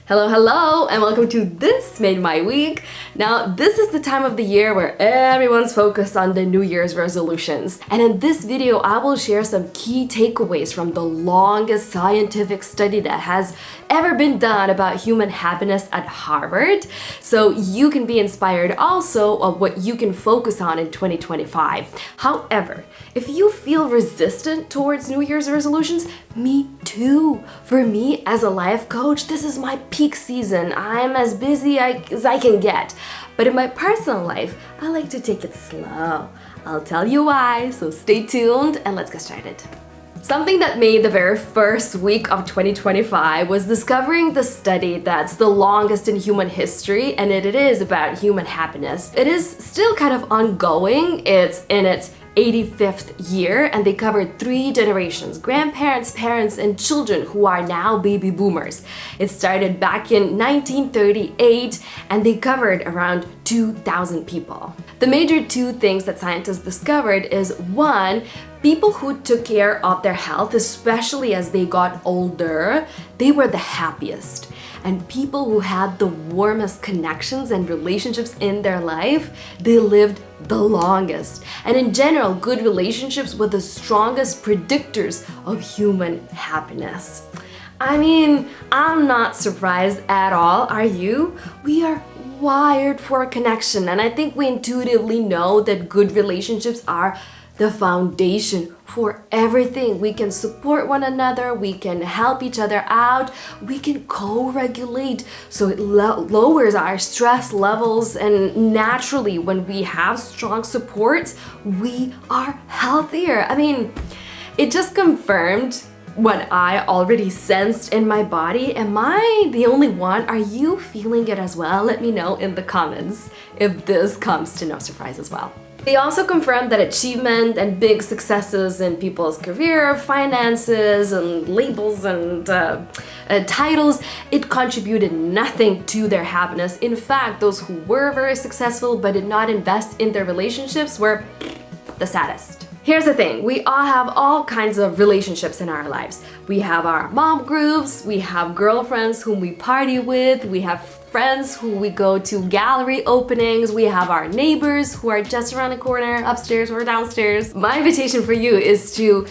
Hello, hello, and welcome to This Made My Week. Now, this is the time of the year where everyone's focused on the New Year's resolutions. And in this video, I will share some key takeaways from the longest scientific study that has ever been done about human happiness at Harvard. So you can be inspired also of what you can focus on in 2025. However, if you feel resistant towards New Year's resolutions, me too. For me, as a life coach, this is my peak season. I'm as busy as I can get. But in my personal life, I like to take it slow. I'll tell you why, so stay tuned and let's get started. Something that made the very first week of 2025 was discovering the study that's the longest in human history, and it is about human happiness. It is still kind of ongoing. It's in its 85th year, and they covered 3 generations: grandparents, parents, and children who are now baby boomers. It started back in 1938, and they covered around 2,000 people. The major 2 things that scientists discovered is, one, people who took care of their health, especially as they got older, they were the happiest. And people who had the warmest connections and relationships in their life, they lived the longest. And in general, good relationships were the strongest predictors of human happiness. I mean, I'm not surprised at all, are you? We are wired for a connection, and I think we intuitively know that good relationships are the foundation for everything. We can support one another, we can help each other out, we can co-regulate, so it lowers our stress levels, and naturally when we have strong supports, we are healthier. I mean, it just confirmed what I already sensed in my body. Am I the only one? Are you feeling it as well? Let me know in the comments if this comes to no surprise as well. They also confirmed that achievement and big successes in people's career, finances, and labels and titles, it contributed nothing to their happiness. In fact, those who were very successful but did not invest in their relationships were the saddest. Here's the thing, we all have all kinds of relationships in our lives. We have our mom groups, we have girlfriends whom we party with, we have friends who we go to gallery openings, we have our neighbors who are just around the corner, upstairs or downstairs. My invitation for you is to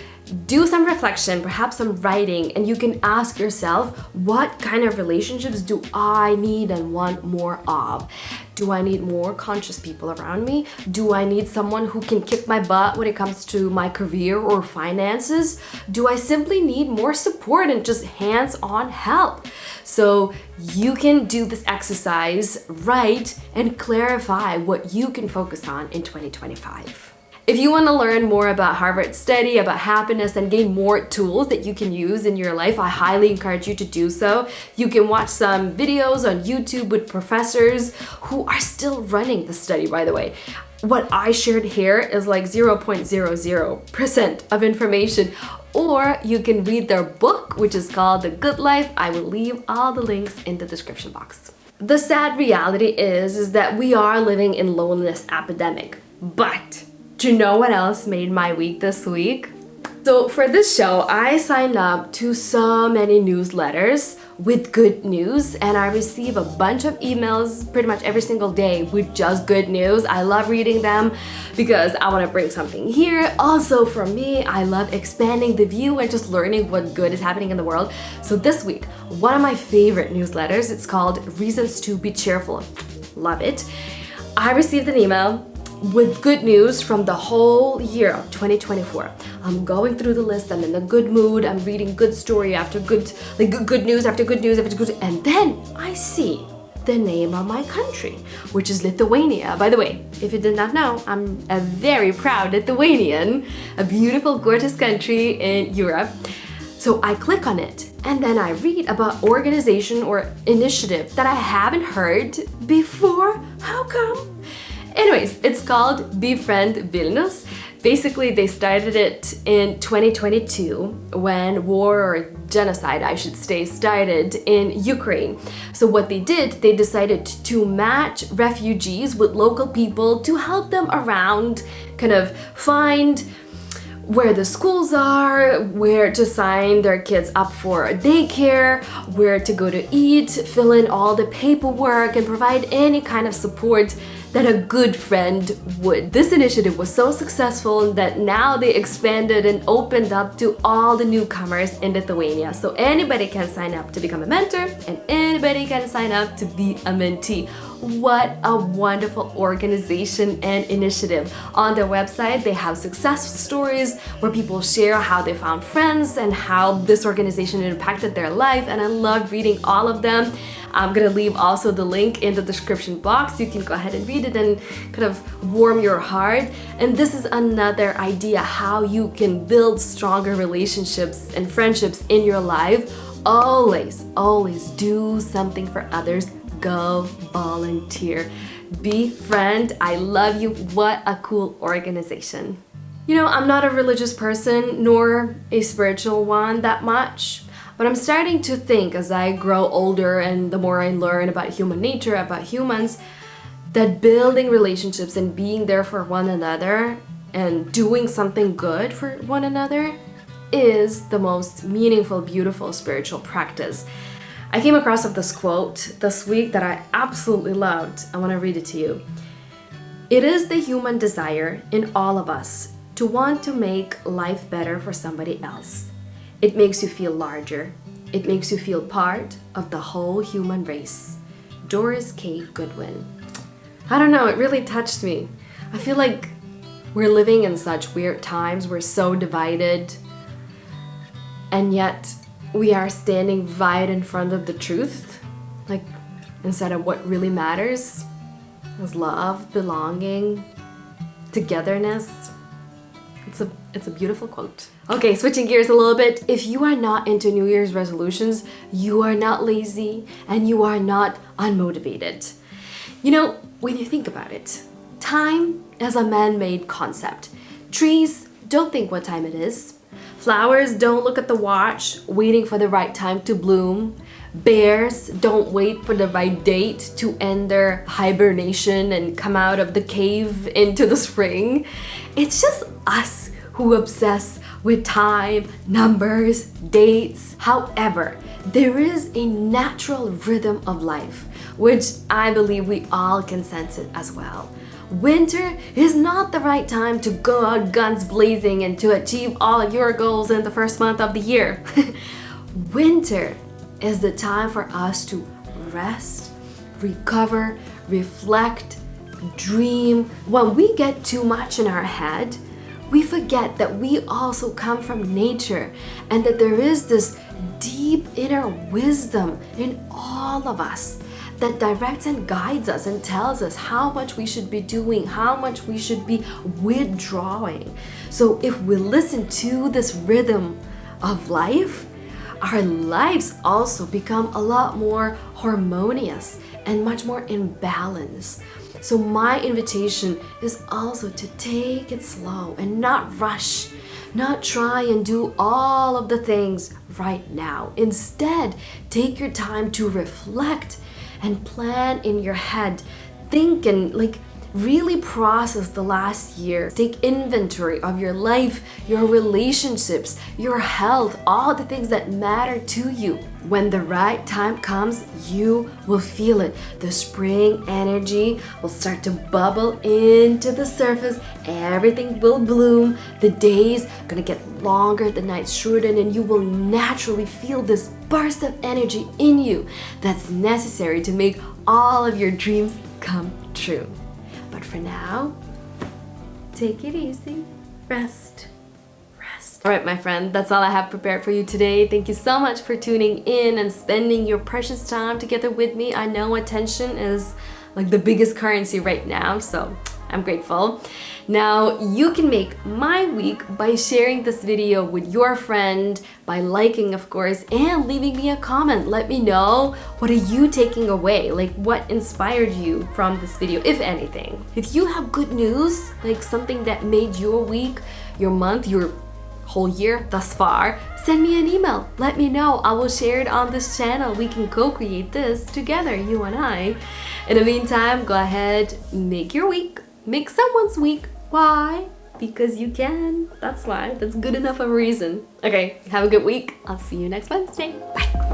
do some reflection, perhaps some writing, and you can ask yourself, what kind of relationships do I need and want more of? Do I need more conscious people around me? Do I need someone who can kick my butt when it comes to my career or finances? Do I simply need more support and just hands-on help? So you can do this exercise, write, and clarify what you can focus on in 2025. If you want to learn more about Harvard's study, about happiness, and gain more tools that you can use in your life, I highly encourage you to do so. You can watch some videos on YouTube with professors who are still running the study, by the way. What I shared here is like 0.00% of information. Or you can read their book, which is called The Good Life. I will leave all the links in the description box. The sad reality is that we are living in loneliness epidemic. But do you know what else made my week this week? So for this show, I signed up to so many newsletters with good news, and I receive a bunch of emails pretty much every single day with just good news. I love reading them because I want to bring something here. Also for me, I love expanding the view and just learning what good is happening in the world. So this week, one of my favorite newsletters, it's called Reasons to Be Cheerful. Love it. I received an email with good news from the whole year of 2024. I'm going through the list, I'm in a good mood, I'm reading good story after good news after good news after good, and then I see the name of my country, which is Lithuania. By the way, if you did not know, I'm a very proud Lithuanian, a beautiful, gorgeous country in Europe. So I click on it, and then I read about organization or initiative that I haven't heard before. How come? Anyways, it's called Befriend Vilnius. Basically, they started it in 2022 when war or genocide, I should say, started in Ukraine. So what they did, they decided to match refugees with local people to help them around, kind of find where the schools are, where to sign their kids up for daycare, where to go to eat, fill in all the paperwork, and provide any kind of support that a good friend would. This initiative was so successful that now they expanded and opened up to all the newcomers in Lithuania. So anybody can sign up to become a mentor and anybody can sign up to be a mentee. What a wonderful organization and initiative. On their website, they have success stories where people share how they found friends and how this organization impacted their life, and I loved reading all of them. I'm gonna leave also the link in the description box. You can go ahead and read it and kind of warm your heart. And this is another idea how you can build stronger relationships and friendships in your life. Always, always do something for others. Go volunteer. Befriend, I love you. What a cool organization. You know, I'm not a religious person nor a spiritual one that much, but I'm starting to think as I grow older and the more I learn about human nature, about humans, that building relationships and being there for one another and doing something good for one another is the most meaningful, beautiful spiritual practice. I came across this quote this week that I absolutely loved. I want to read it to you. It is the human desire in all of us to want to make life better for somebody else. It makes you feel larger. It makes you feel part of the whole human race. Doris K. Goodwin. I don't know, it really touched me. I feel like we're living in such weird times. We're so divided. And yet, we are standing right in front of the truth, like instead of what really matters is love, belonging, togetherness. It's a beautiful quote. Okay, switching gears a little bit. If you are not into New Year's resolutions, you are not lazy and you are not unmotivated. You know, when you think about it, time is a man-made concept. Trees don't think what time it is. Flowers don't look at the watch, waiting for the right time to bloom. Bears don't wait for the right date to end their hibernation and come out of the cave into the spring. It's just us who obsess with time, numbers, dates. However, there is a natural rhythm of life, which I believe we all can sense it as well. Winter is not the right time to go out guns blazing and to achieve all of your goals in the first month of the year. Winter is the time for us to rest, recover, reflect, dream. When we get too much in our head, we forget that we also come from nature and that there is this deep inner wisdom in all of us that directs and guides us and tells us how much we should be doing, how much we should be withdrawing. So if we listen to this rhythm of life, our lives also become a lot more harmonious and much more in balance. So my invitation is also to take it slow and not rush, not try and do all of the things right now. Instead, take your time to reflect and plan in your head. Think and really process the last year. Take inventory of your life, your relationships, your health, all the things that matter to you. When the right time comes, you will feel it. The spring energy will start to bubble into the surface. Everything will bloom. The days are gonna get longer, the nights shorten, and you will naturally feel this burst of energy in you that's necessary to make all of your dreams come true. But for now, take it easy, rest. All right, my friend, that's all I have prepared for you today. Thank you so much for tuning in and spending your precious time together with me. I know attention is like the biggest currency right now, so I'm grateful. Now, you can make my week by sharing this video with your friend, by liking, of course, and leaving me a comment. Let me know, what are you taking away? Like, what inspired you from this video, if anything? If you have good news, like something that made your week, your month, your whole year thus far, send me an email. Let me know. I will share it on this channel. We can co-create this together, you and I. In the meantime, go ahead, make your week, make someone's week. Why? Because you can. That's why. That's good enough of a reason. Okay, have a good week. I'll see you next Wednesday. Bye.